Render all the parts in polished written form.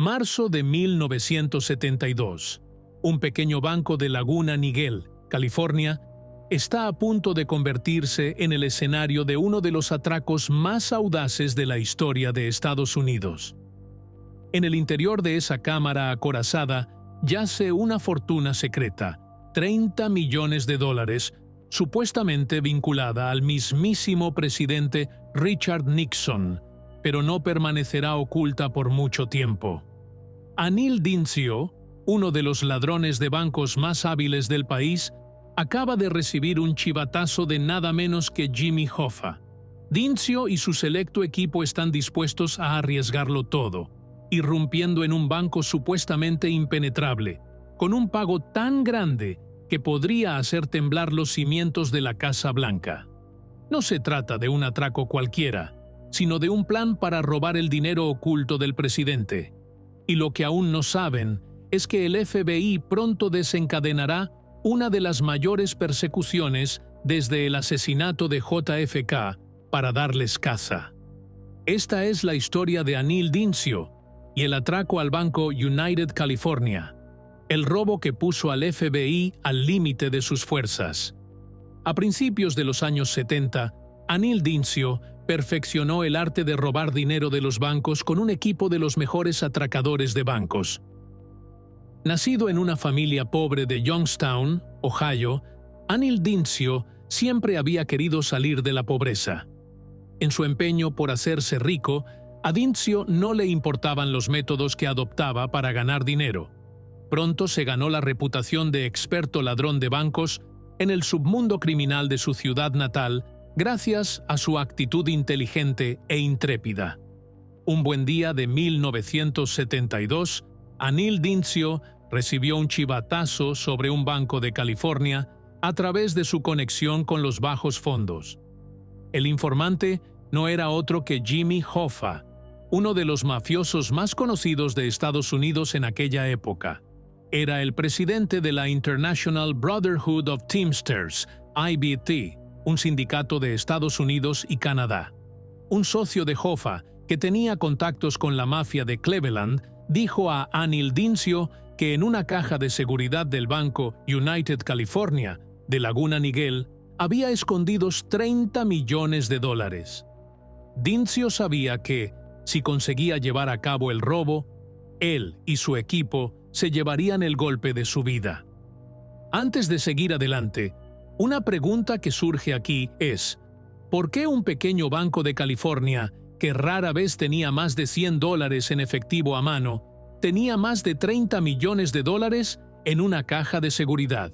Marzo de 1972. Un pequeño banco de Laguna Niguel, California, está a punto de convertirse en el escenario de uno de los atracos más audaces de la historia de Estados Unidos. En el interior de esa cámara acorazada yace una fortuna secreta, $30 millones, supuestamente vinculada al mismísimo presidente Richard Nixon, pero no permanecerá oculta por mucho tiempo. Anil Dincio, uno de los ladrones de bancos más hábiles del país, acaba de recibir un chivatazo de nada menos que Jimmy Hoffa. Dincio y su selecto equipo están dispuestos a arriesgarlo todo, irrumpiendo en un banco supuestamente impenetrable, con un pago tan grande que podría hacer temblar los cimientos de la Casa Blanca. No se trata de un atraco cualquiera, sino de un plan para robar el dinero oculto del presidente. Y lo que aún no saben es que el FBI pronto desencadenará una de las mayores persecuciones desde el asesinato de JFK para darles caza. Esta es la historia de Anil Dincio y el atraco al banco United California, el robo que puso al FBI al límite de sus fuerzas. A principios de los años 70, Anil Dincio perfeccionó el arte de robar dinero de los bancos con un equipo de los mejores atracadores de bancos. Nacido en una familia pobre de Youngstown, Ohio, Anil Dincio siempre había querido salir de la pobreza. En su empeño por hacerse rico, a Dincio no le importaban los métodos que adoptaba para ganar dinero. Pronto se ganó la reputación de experto ladrón de bancos en el submundo criminal de su ciudad natal gracias a su actitud inteligente e intrépida. Un buen día de 1972, Anil Dincio recibió un chivatazo sobre un banco de California a través de su conexión con los bajos fondos. El informante no era otro que Jimmy Hoffa, uno de los mafiosos más conocidos de Estados Unidos en aquella época. Era el presidente de la International Brotherhood of Teamsters, IBT, un sindicato de Estados Unidos y Canadá. Un socio de Hoffa, que tenía contactos con la mafia de Cleveland, dijo a Anil Dincio que en una caja de seguridad del banco United California de Laguna Niguel había escondidos $30 millones. Dincio sabía que, si conseguía llevar a cabo el robo, él y su equipo se llevarían el golpe de su vida. Antes de seguir adelante, una pregunta que surge aquí es: ¿por qué un pequeño banco de California, que rara vez tenía más de $100 en efectivo a mano, tenía más de $30 millones en una caja de seguridad?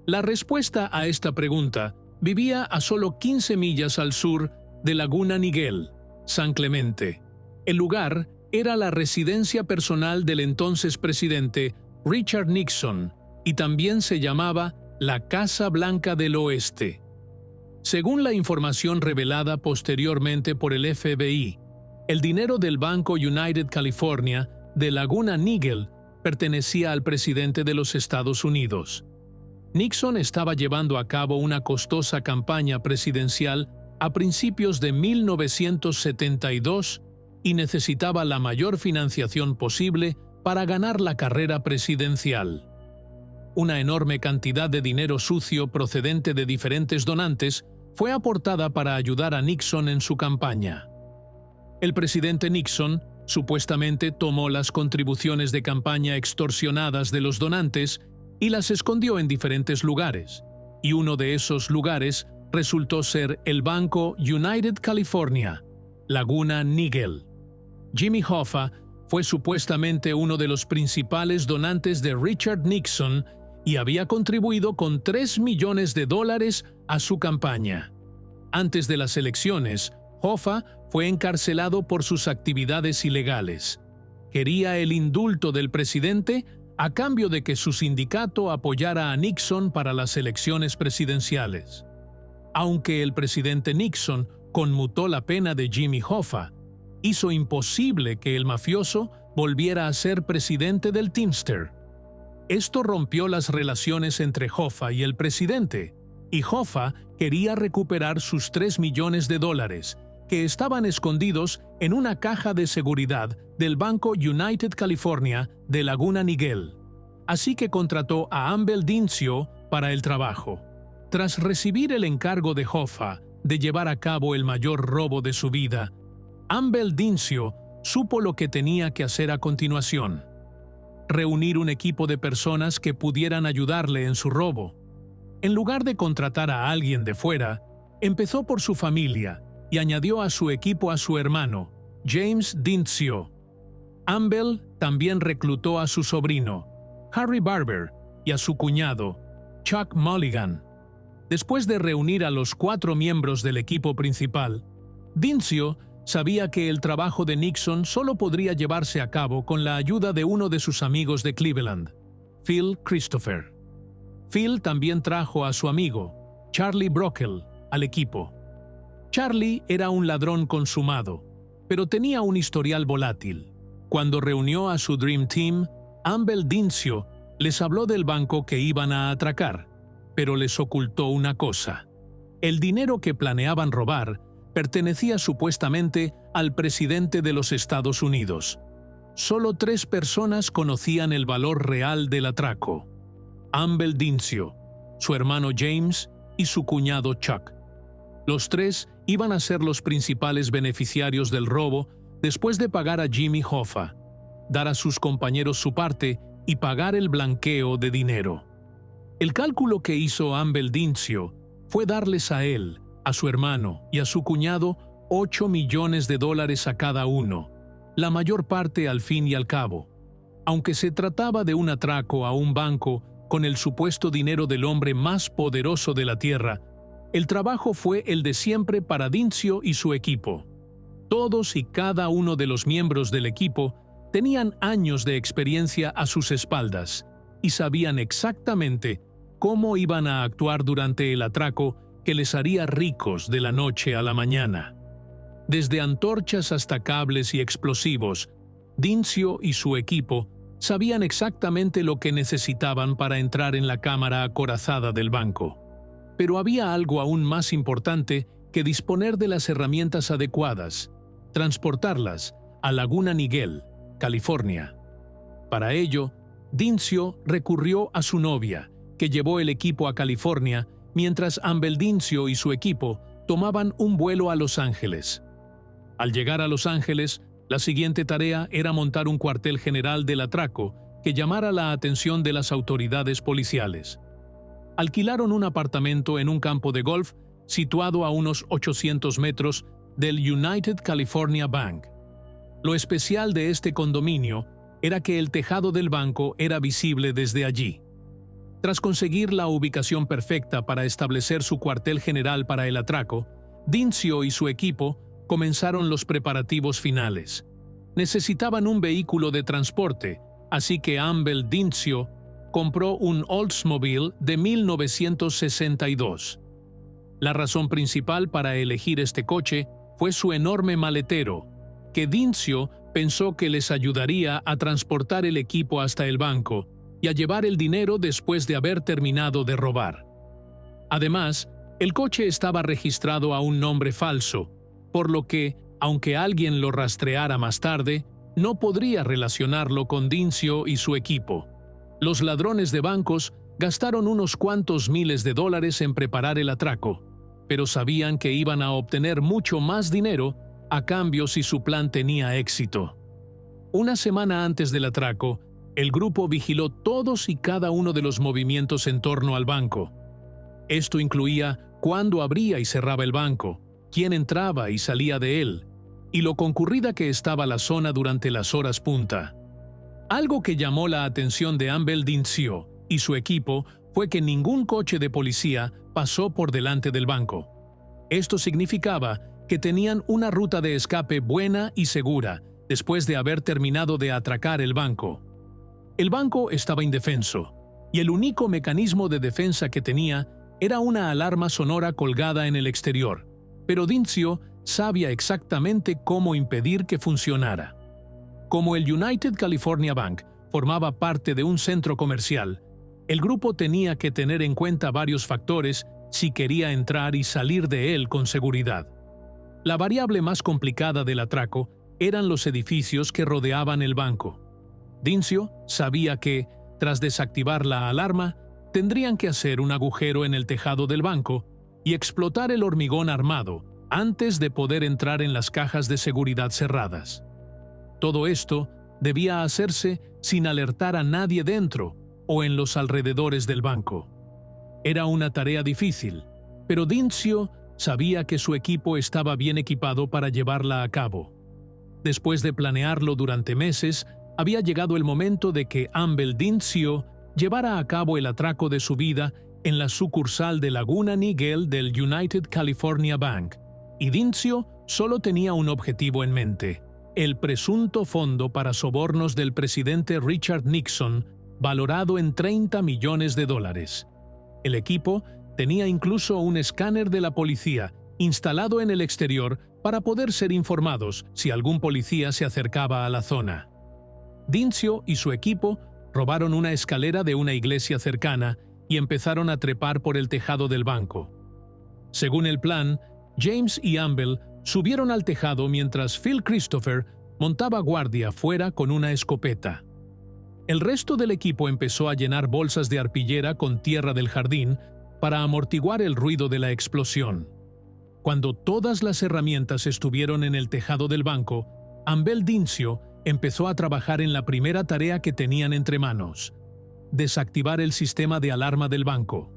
La respuesta a esta pregunta vivía a solo 15 millas al sur de Laguna Niguel, San Clemente. El lugar era la residencia personal del entonces presidente Richard Nixon y también se llamaba la Casa Blanca del Oeste. Según la información revelada posteriormente por el FBI, el dinero del Banco United California de Laguna Niguel pertenecía al presidente de los Estados Unidos. Nixon estaba llevando a cabo una costosa campaña presidencial a principios de 1972 y necesitaba la mayor financiación posible para ganar la carrera presidencial. Una enorme cantidad de dinero sucio procedente de diferentes donantes fue aportada para ayudar a Nixon en su campaña. El presidente Nixon supuestamente tomó las contribuciones de campaña extorsionadas de los donantes y las escondió en diferentes lugares, y uno de esos lugares resultó ser el Banco United California, Laguna Niguel. Jimmy Hoffa fue supuestamente uno de los principales donantes de Richard Nixon y había contribuido con $3 millones a su campaña. Antes de las elecciones, Hoffa fue encarcelado por sus actividades ilegales. Quería el indulto del presidente a cambio de que su sindicato apoyara a Nixon para las elecciones presidenciales. Aunque el presidente Nixon conmutó la pena de Jimmy Hoffa, hizo imposible que el mafioso volviera a ser presidente del Teamster. Esto rompió las relaciones entre Hoffa y el presidente, y Hoffa quería recuperar sus $3 millones que estaban escondidos en una caja de seguridad del Banco United California de Laguna Niguel, así que contrató a Ambel Dincio para el trabajo. Tras recibir el encargo de Hoffa de llevar a cabo el mayor robo de su vida, Ambel Dincio supo lo que tenía que hacer a continuación: reunir un equipo de personas que pudieran ayudarle en su robo. En lugar de contratar a alguien de fuera, empezó por su familia y añadió a su equipo a su hermano, James Dincio. Ambel también reclutó a su sobrino, Harry Barber, y a su cuñado, Chuck Mulligan. Después de reunir a los 4 miembros del equipo principal, Dincio sabía que el trabajo de Nixon solo podría llevarse a cabo con la ayuda de uno de sus amigos de Cleveland, Phil Christopher. Phil también trajo a su amigo, Charlie Brockle, al equipo. Charlie era un ladrón consumado, pero tenía un historial volátil. Cuando reunió a su Dream Team, Ambel Dincio les habló del banco que iban a atracar, pero les ocultó una cosa: el dinero que planeaban robar pertenecía supuestamente al presidente de los Estados Unidos. Solo 3 personas conocían el valor real del atraco: Ambel Dincio, su hermano James y su cuñado Chuck. Los 3 iban a ser los principales beneficiarios del robo después de pagar a Jimmy Hoffa, dar a sus compañeros su parte y pagar el blanqueo de dinero. El cálculo que hizo Ambel Dincio fue darles a él, a su hermano y a su cuñado $8 millones a cada uno, la mayor parte al fin y al cabo. Aunque se trataba de un atraco a un banco con el supuesto dinero del hombre más poderoso de la Tierra, el trabajo fue el de siempre para Dincio y su equipo. Todos y cada uno de los miembros del equipo tenían años de experiencia a sus espaldas y sabían exactamente cómo iban a actuar durante el atraco que les haría ricos de la noche a la mañana. Desde antorchas hasta cables y explosivos, Dincio y su equipo sabían exactamente lo que necesitaban para entrar en la cámara acorazada del banco. Pero había algo aún más importante que disponer de las herramientas adecuadas: transportarlas a Laguna Niguel, California. Para ello, Dincio recurrió a su novia, que llevó el equipo a California, mientras Ambel Dincio y su equipo tomaban un vuelo a Los Ángeles. Al llegar a Los Ángeles, la siguiente tarea era montar un cuartel general del atraco que llamara la atención de las autoridades policiales. Alquilaron un apartamento en un campo de golf situado a unos 800 metros del United California Bank. Lo especial de este condominio era que el tejado del banco era visible desde allí. Tras conseguir la ubicación perfecta para establecer su cuartel general para el atraco, Dincio y su equipo comenzaron los preparativos finales. Necesitaban un vehículo de transporte, así que Ambel Dincio compró un Oldsmobile de 1962. La razón principal para elegir este coche fue su enorme maletero, que Dincio pensó que les ayudaría a transportar el equipo hasta el banco y a llevar el dinero después de haber terminado de robar. Además, el coche estaba registrado a un nombre falso, por lo que, aunque alguien lo rastreara más tarde, no podría relacionarlo con Dincio y su equipo. Los ladrones de bancos gastaron unos cuantos miles de dólares en preparar el atraco, pero sabían que iban a obtener mucho más dinero a cambio si su plan tenía éxito. Una semana antes del atraco, el grupo vigiló todos y cada uno de los movimientos en torno al banco. Esto incluía cuándo abría y cerraba el banco, quién entraba y salía de él, y lo concurrida que estaba la zona durante las horas punta. Algo que llamó la atención de Ambel Dincio y su equipo fue que ningún coche de policía pasó por delante del banco. Esto significaba que tenían una ruta de escape buena y segura después de haber terminado de atracar el banco. El banco estaba indefenso, y el único mecanismo de defensa que tenía era una alarma sonora colgada en el exterior, pero Dincio sabía exactamente cómo impedir que funcionara. Como el United California Bank formaba parte de un centro comercial, el grupo tenía que tener en cuenta varios factores si quería entrar y salir de él con seguridad. La variable más complicada del atraco eran los edificios que rodeaban el banco. Dincio sabía que, tras desactivar la alarma, tendrían que hacer un agujero en el tejado del banco y explotar el hormigón armado antes de poder entrar en las cajas de seguridad cerradas. Todo esto debía hacerse sin alertar a nadie dentro o en los alrededores del banco. Era una tarea difícil, pero Dincio sabía que su equipo estaba bien equipado para llevarla a cabo. Después de planearlo durante meses, había llegado el momento de que Amble Dincio llevara a cabo el atraco de su vida en la sucursal de Laguna Niguel del United California Bank, y Dincio solo tenía un objetivo en mente: el presunto fondo para sobornos del presidente Richard Nixon, valorado en $30 millones. El equipo tenía incluso un escáner de la policía instalado en el exterior para poder ser informados si algún policía se acercaba a la zona. Dincio y su equipo robaron una escalera de una iglesia cercana y empezaron a trepar por el tejado del banco. Según el plan, James y Amble subieron al tejado mientras Phil Christopher montaba guardia fuera con una escopeta. El resto del equipo empezó a llenar bolsas de arpillera con tierra del jardín para amortiguar el ruido de la explosión. Cuando todas las herramientas estuvieron en el tejado del banco, Amble Dincio empezó a trabajar en la primera tarea que tenían entre manos: desactivar el sistema de alarma del banco.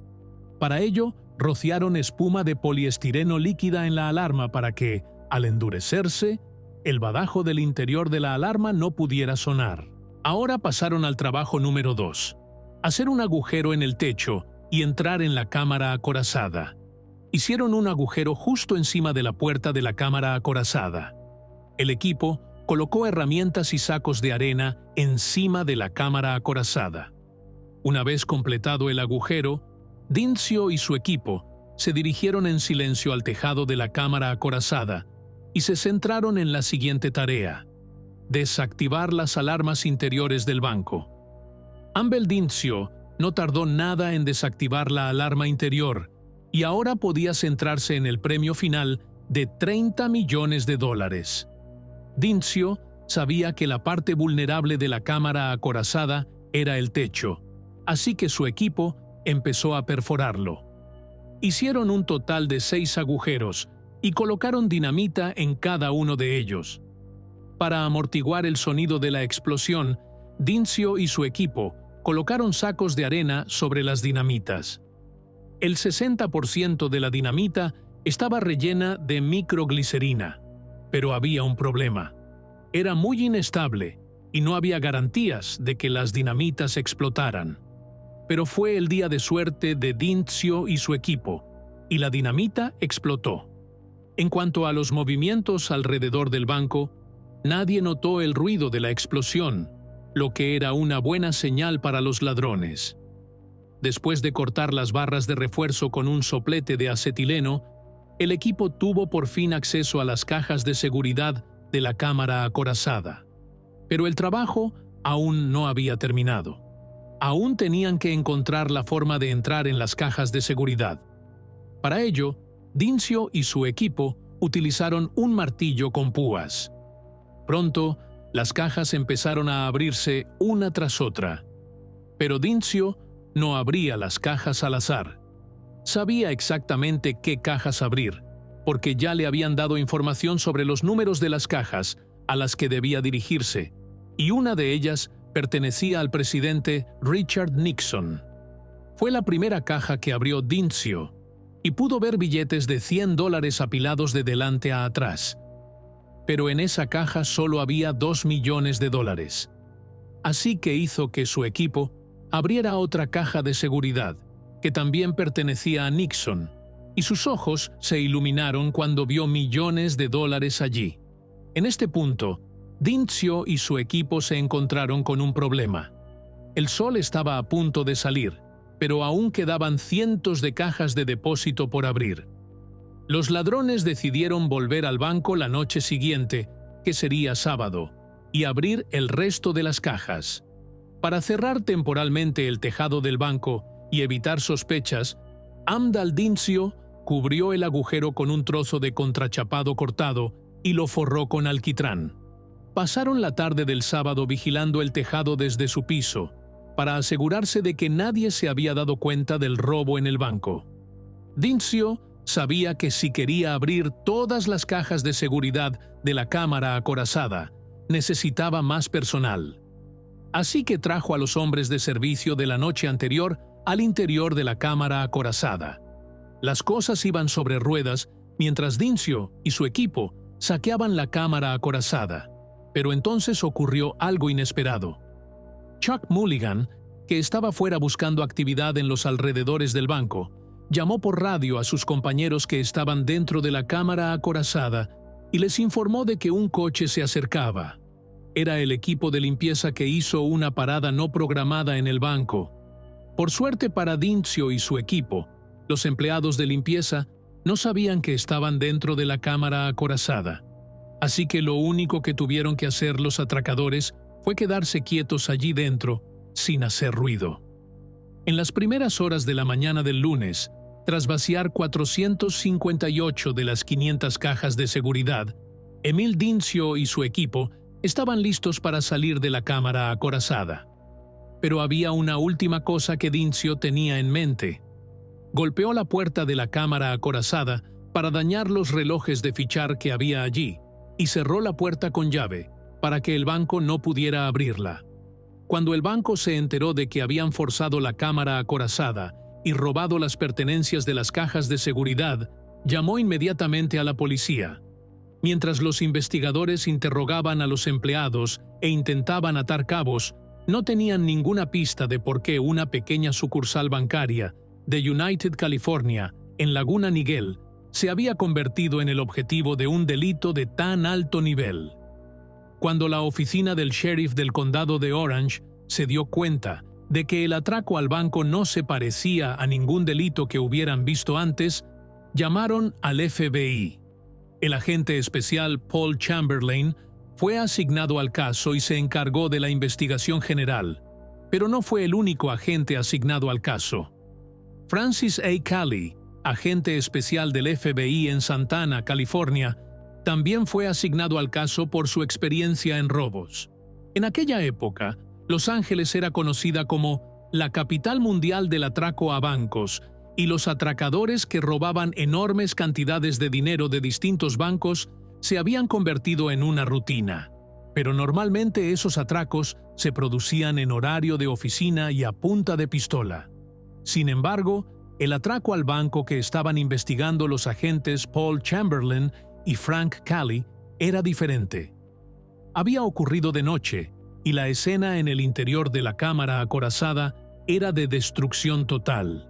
Para ello, rociaron espuma de poliestireno líquida en la alarma para que, al endurecerse, el badajo del interior de la alarma no pudiera sonar. Ahora pasaron al trabajo número 2, hacer un agujero en el techo y entrar en la cámara acorazada. Hicieron un agujero justo encima de la puerta de la cámara acorazada. El equipo colocó herramientas y sacos de arena encima de la cámara acorazada. Una vez completado el agujero, Dincio y su equipo se dirigieron en silencio al tejado de la cámara acorazada y se centraron en la siguiente tarea: desactivar las alarmas interiores del banco. Amble Dincio no tardó nada en desactivar la alarma interior y ahora podía centrarse en el premio final de $30 millones. Dincio sabía que la parte vulnerable de la cámara acorazada era el techo, así que su equipo empezó a perforarlo. Hicieron un total de 6 agujeros y colocaron dinamita en cada uno de ellos. Para amortiguar el sonido de la explosión, Dincio y su equipo colocaron sacos de arena sobre las dinamitas. El 60% de la dinamita estaba rellena de microglicerina, pero había un problema. Era muy inestable y no había garantías de que las dinamitas explotaran. Pero fue el día de suerte de Dincio y su equipo, y la dinamita explotó. En cuanto a los movimientos alrededor del banco, nadie notó el ruido de la explosión, lo que era una buena señal para los ladrones. Después de cortar las barras de refuerzo con un soplete de acetileno, el equipo tuvo por fin acceso a las cajas de seguridad de la cámara acorazada. Pero el trabajo aún no había terminado. Aún tenían que encontrar la forma de entrar en las cajas de seguridad. Para ello, Dincio y su equipo utilizaron un martillo con púas. Pronto, las cajas empezaron a abrirse una tras otra. Pero Dincio no abría las cajas al azar. Sabía exactamente qué cajas abrir, porque ya le habían dado información sobre los números de las cajas a las que debía dirigirse, y una de ellas pertenecía al presidente Richard Nixon. Fue la primera caja que abrió Dincio, y pudo ver billetes de $100 apilados de delante a atrás. Pero en esa caja solo había $2 millones. Así que hizo que su equipo abriera otra caja de seguridad, que también pertenecía a Nixon, y sus ojos se iluminaron cuando vio $millones allí. En este punto, Dincio y su equipo se encontraron con un problema. El sol estaba a punto de salir, pero aún quedaban cientos de cajas de depósito por abrir. Los ladrones decidieron volver al banco la noche siguiente, que sería sábado, y abrir el resto de las cajas. Para cerrar temporalmente el tejado del banco y evitar sospechas, Amble Dincio cubrió el agujero con un trozo de contrachapado cortado y lo forró con alquitrán. Pasaron la tarde del sábado vigilando el tejado desde su piso, para asegurarse de que nadie se había dado cuenta del robo en el banco. Dincio sabía que si quería abrir todas las cajas de seguridad de la cámara acorazada, necesitaba más personal. Así que trajo a los hombres de servicio de la noche anterior al interior de la cámara acorazada. Las cosas iban sobre ruedas mientras Dincio y su equipo saqueaban la cámara acorazada, pero entonces ocurrió algo inesperado. Chuck Mulligan, que estaba fuera buscando actividad en los alrededores del banco, llamó por radio a sus compañeros que estaban dentro de la cámara acorazada y les informó de que un coche se acercaba. Era el equipo de limpieza que hizo una parada no programada en el banco. Por suerte para Dincio y su equipo, los empleados de limpieza no sabían que estaban dentro de la cámara acorazada. Así que lo único que tuvieron que hacer los atracadores fue quedarse quietos allí dentro, sin hacer ruido. En las primeras horas de la mañana del lunes, tras vaciar 458 de las 500 cajas de seguridad, Emil Dincio y su equipo estaban listos para salir de la cámara acorazada. Pero había una última cosa que Dincio tenía en mente. Golpeó la puerta de la cámara acorazada para dañar los relojes de fichar que había allí y cerró la puerta con llave para que el banco no pudiera abrirla. Cuando el banco se enteró de que habían forzado la cámara acorazada y robado las pertenencias de las cajas de seguridad, llamó inmediatamente a la policía. Mientras los investigadores interrogaban a los empleados e intentaban atar cabos, no tenían ninguna pista de por qué una pequeña sucursal bancaria de United California, en Laguna Niguel, se había convertido en el objetivo de un delito de tan alto nivel. Cuando la oficina del sheriff del condado de Orange se dio cuenta de que el atraco al banco no se parecía a ningún delito que hubieran visto antes, llamaron al FBI. El agente especial Paul Chamberlain fue asignado al caso y se encargó de la investigación general, pero no fue el único agente asignado al caso. Francis A. Cali, agente especial del FBI en Santana, California, también fue asignado al caso por su experiencia en robos. En aquella época, Los Ángeles era conocida como la capital mundial del atraco a bancos, y los atracadores que robaban enormes cantidades de dinero de distintos bancos se habían convertido en una rutina. Pero normalmente esos atracos se producían en horario de oficina y a punta de pistola. Sin embargo, el atraco al banco que estaban investigando los agentes Paul Chamberlain y Frank Cali era diferente. Había ocurrido de noche, y la escena en el interior de la cámara acorazada era de destrucción total.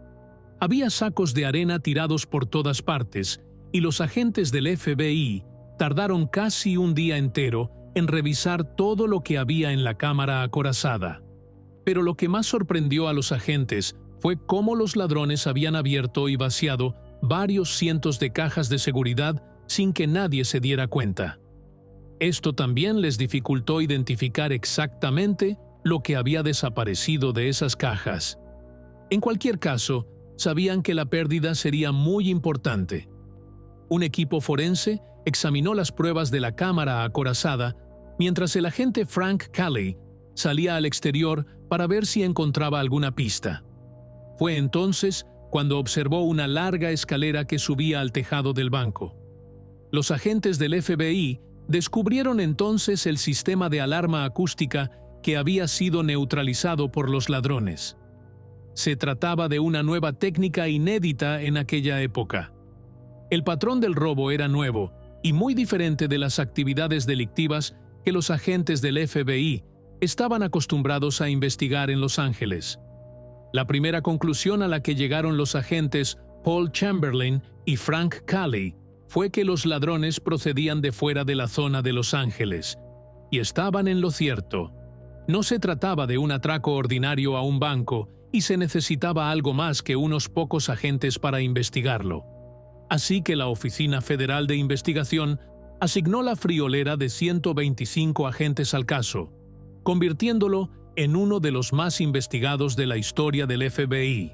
Había sacos de arena tirados por todas partes, y los agentes del FBI tardaron casi un día entero en revisar todo lo que había en la cámara acorazada. Pero lo que más sorprendió a los agentes fue cómo los ladrones habían abierto y vaciado varios cientos de cajas de seguridad sin que nadie se diera cuenta. Esto también les dificultó identificar exactamente lo que había desaparecido de esas cajas. En cualquier caso, sabían que la pérdida sería muy importante. Un equipo forense examinó las pruebas de la cámara acorazada mientras el agente Frank Cali salía al exterior para ver si encontraba alguna pista. Fue entonces cuando observó una larga escalera que subía al tejado del banco. Los agentes del FBI descubrieron entonces el sistema de alarma acústica que había sido neutralizado por los ladrones. Se trataba de una nueva técnica inédita en aquella época. El patrón del robo era nuevo y muy diferente de las actividades delictivas que los agentes del FBI estaban acostumbrados a investigar en Los Ángeles. La primera conclusión a la que llegaron los agentes Paul Chamberlain y Frank Cali fue que los ladrones procedían de fuera de la zona de Los Ángeles, y estaban en lo cierto. No se trataba de un atraco ordinario a un banco y se necesitaba algo más que unos pocos agentes para investigarlo. Así que la Oficina Federal de Investigación asignó la friolera de 125 agentes al caso, convirtiéndolo en uno de los más investigados de la historia del FBI.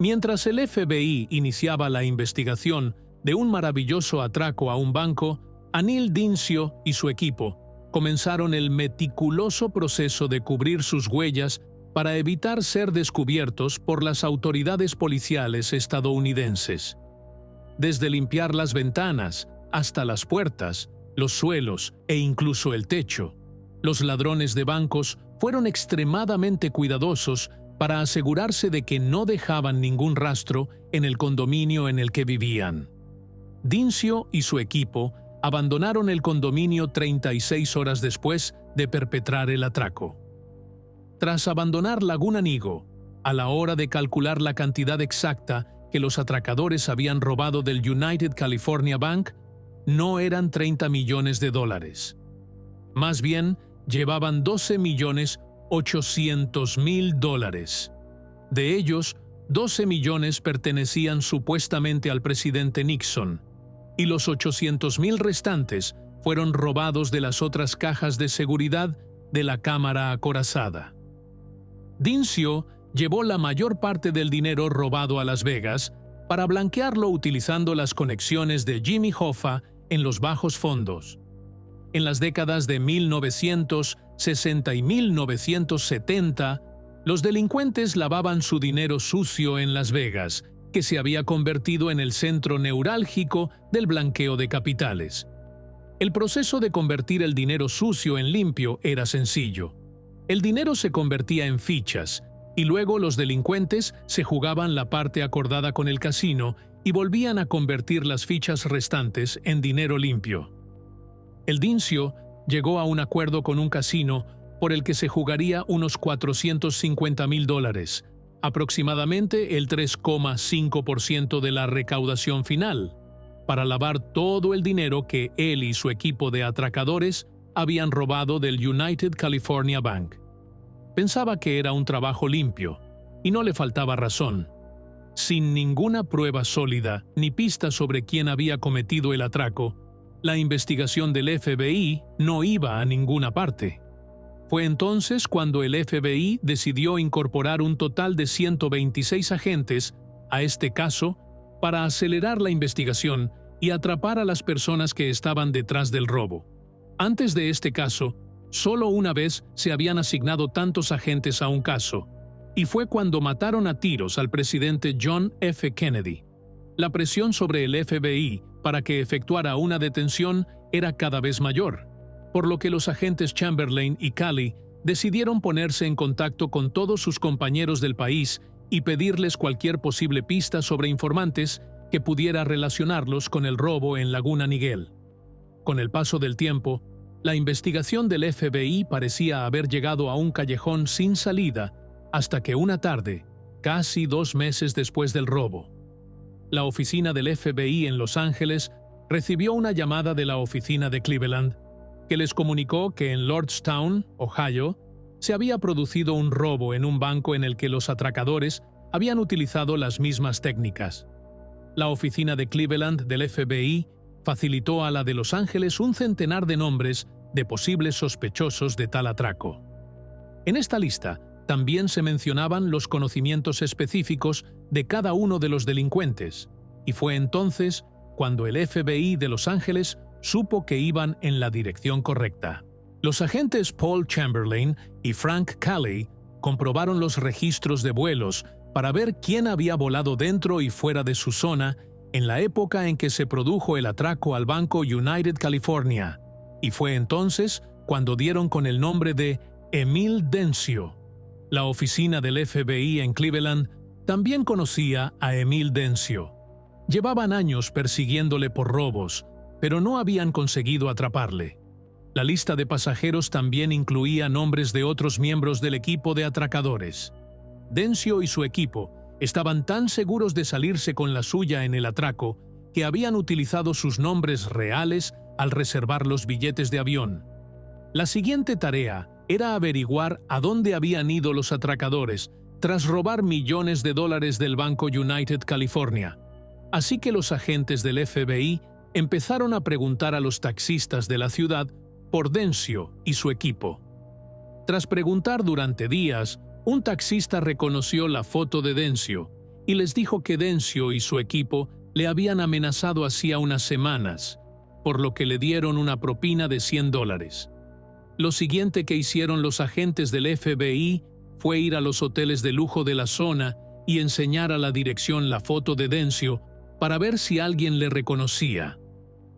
Mientras el FBI iniciaba la investigación de un maravilloso atraco a un banco, Anil Dincio y su equipo comenzaron el meticuloso proceso de cubrir sus huellas para evitar ser descubiertos por las autoridades policiales estadounidenses. Desde limpiar las ventanas hasta las puertas, los suelos e incluso el techo, los ladrones de bancos fueron extremadamente cuidadosos para asegurarse de que no dejaban ningún rastro en el condominio en el que vivían. Dincio y su equipo abandonaron el condominio 36 horas después de perpetrar el atraco. Tras abandonar Laguna Nigo, a la hora de calcular la cantidad exacta que los atracadores habían robado del United California Bank, no eran $30 millones. Más bien, llevaban $12.800.000. De ellos, 12 millones pertenecían supuestamente al presidente Nixon, y los 800.000 restantes fueron robados de las otras cajas de seguridad de la cámara acorazada. Dincio llevó la mayor parte del dinero robado a Las Vegas para blanquearlo utilizando las conexiones de Jimmy Hoffa en los bajos fondos. En las décadas de 1960 y 1970, los delincuentes lavaban su dinero sucio en Las Vegas, que se había convertido en el centro neurálgico del blanqueo de capitales. El proceso de convertir el dinero sucio en limpio era sencillo. El dinero se convertía en fichas, y luego los delincuentes se jugaban la parte acordada con el casino y volvían a convertir las fichas restantes en dinero limpio. El Dincio llegó a un acuerdo con un casino por el que se jugaría unos $450.000, aproximadamente el 3,5% de la recaudación final, para lavar todo el dinero que él y su equipo de atracadores habían robado del United California Bank. Pensaba que era un trabajo limpio, y no le faltaba razón. Sin ninguna prueba sólida ni pista sobre quién había cometido el atraco, la investigación del FBI no iba a ninguna parte. Fue entonces cuando el FBI decidió incorporar un total de 126 agentes a este caso para acelerar la investigación y atrapar a las personas que estaban detrás del robo. Antes de este caso, solo una vez se habían asignado tantos agentes a un caso, y fue cuando mataron a tiros al presidente John F. Kennedy. La presión sobre el FBI para que efectuara una detención era cada vez mayor, por lo que los agentes Chamberlain y Calley decidieron ponerse en contacto con todos sus compañeros del país y pedirles cualquier posible pista sobre informantes que pudiera relacionarlos con el robo en Laguna Niguel. Con el paso del tiempo, la investigación del FBI parecía haber llegado a un callejón sin salida hasta que una tarde, casi 2 meses después del robo, la oficina del FBI en Los Ángeles recibió una llamada de la oficina de Cleveland que les comunicó que en Lordstown, Ohio, se había producido un robo en un banco en el que los atracadores habían utilizado las mismas técnicas. La oficina de Cleveland del FBI facilitó a la de Los Ángeles un centenar de nombres de posibles sospechosos de tal atraco. En esta lista también se mencionaban los conocimientos específicos de cada uno de los delincuentes, y fue entonces cuando el FBI de Los Ángeles supo que iban en la dirección correcta. Los agentes Paul Chamberlain y Frank Calley comprobaron los registros de vuelos para ver quién había volado dentro y fuera de su zona en la época en que se produjo el atraco al Banco United California, y fue entonces cuando dieron con el nombre de Emil Dencio. La oficina del FBI en Cleveland también conocía a Emil Dencio. Llevaban años persiguiéndole por robos, pero no habían conseguido atraparle. La lista de pasajeros también incluía nombres de otros miembros del equipo de atracadores. Dencio y su equipo estaban tan seguros de salirse con la suya en el atraco que habían utilizado sus nombres reales al reservar los billetes de avión. La siguiente tarea era averiguar a dónde habían ido los atracadores tras robar millones de dólares del Banco United California. Así que los agentes del FBI empezaron a preguntar a los taxistas de la ciudad por Dencio y su equipo. Tras preguntar durante días, un taxista reconoció la foto de Dencio y les dijo que Dencio y su equipo le habían amenazado hacía unas semanas, por lo que le dieron una propina de $100. Lo siguiente que hicieron los agentes del FBI fue ir a los hoteles de lujo de la zona y enseñar a la dirección la foto de Dencio para ver si alguien le reconocía.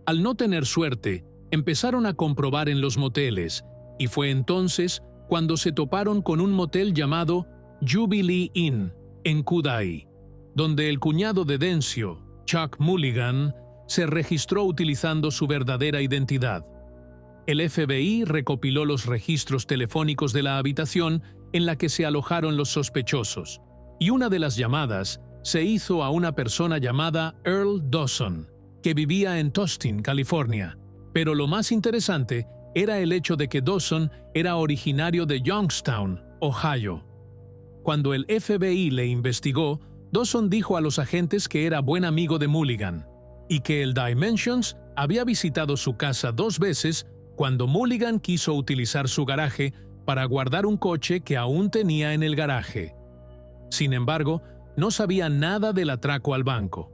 Al no tener suerte, empezaron a comprobar en los moteles, y fue entonces cuando se toparon con un motel llamado Jubilee Inn, en Kudai, donde el cuñado de Dencio, Chuck Mulligan, se registró utilizando su verdadera identidad. El FBI recopiló los registros telefónicos de la habitación en la que se alojaron los sospechosos, y una de las llamadas se hizo a una persona llamada Earl Dawson, que vivía en Tustin, California. Pero lo más interesante era el hecho de que Dawson era originario de Youngstown, Ohio. Cuando el FBI le investigó, Dawson dijo a los agentes que era buen amigo de Mulligan y que el Dimensions había visitado su casa 2 veces cuando Mulligan quiso utilizar su garaje para guardar un coche que aún tenía en el garaje. Sin embargo, no sabía nada del atraco al banco.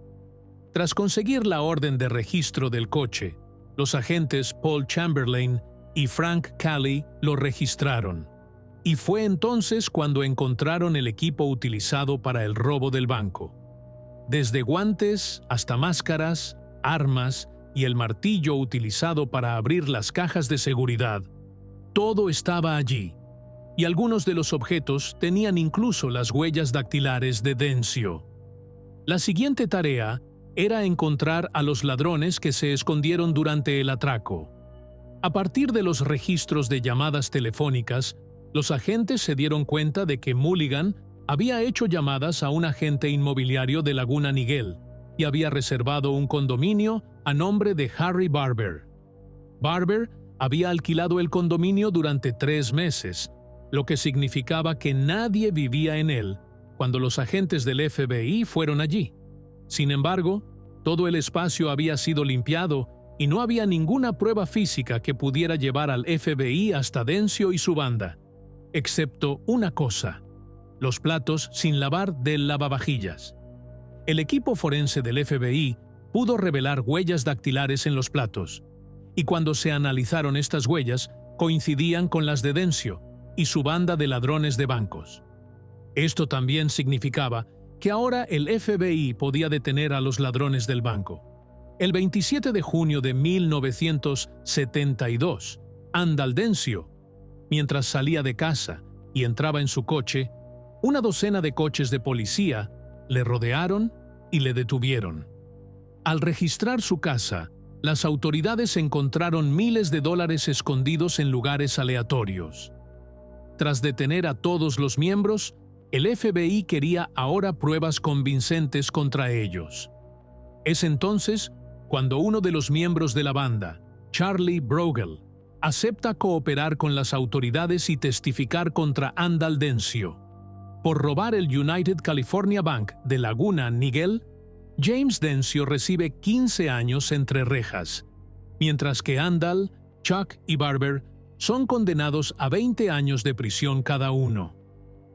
Tras conseguir la orden de registro del coche, los agentes Paul Chamberlain y Frank Cali lo registraron. Y fue entonces cuando encontraron el equipo utilizado para el robo del banco. Desde guantes hasta máscaras, armas y el martillo utilizado para abrir las cajas de seguridad, todo estaba allí, y algunos de los objetos tenían incluso las huellas dactilares de Dencio. La siguiente tarea era encontrar a los ladrones que se escondieron durante el atraco. A partir de los registros de llamadas telefónicas, los agentes se dieron cuenta de que Mulligan había hecho llamadas a un agente inmobiliario de Laguna Niguel y había reservado un condominio a nombre de Harry Barber. Barber había alquilado el condominio durante 3 meses, lo que significaba que nadie vivía en él cuando los agentes del FBI fueron allí. Sin embargo, todo el espacio había sido limpiado y no había ninguna prueba física que pudiera llevar al FBI hasta Dencio y su banda, excepto una cosa: los platos sin lavar del lavavajillas. El equipo forense del FBI pudo revelar huellas dactilares en los platos, y cuando se analizaron estas huellas, coincidían con las de Dencio y su banda de ladrones de bancos. Esto también significaba que ahora el FBI podía detener a los ladrones del banco. El 27 de junio de 1972, Andal Dencio, mientras salía de casa y entraba en su coche, una docena de coches de policía le rodearon y le detuvieron. Al registrar su casa, las autoridades encontraron miles de dólares escondidos en lugares aleatorios. Tras detener a todos los miembros, el FBI quería ahora pruebas convincentes contra ellos. Es entonces cuando uno de los miembros de la banda, Charlie Brogel, acepta cooperar con las autoridades y testificar contra Andal Dencio. Por robar el United California Bank de Laguna Niguel, James Dencio recibe 15 años entre rejas, mientras que Andal, Chuck y Barber son condenados a 20 años de prisión cada uno.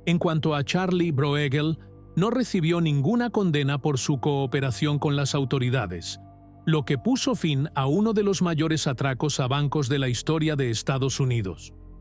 En cuanto a Charlie Brogel, no recibió ninguna condena por su cooperación con las autoridades, lo que puso fin a uno de los mayores atracos a bancos de la historia de Estados Unidos.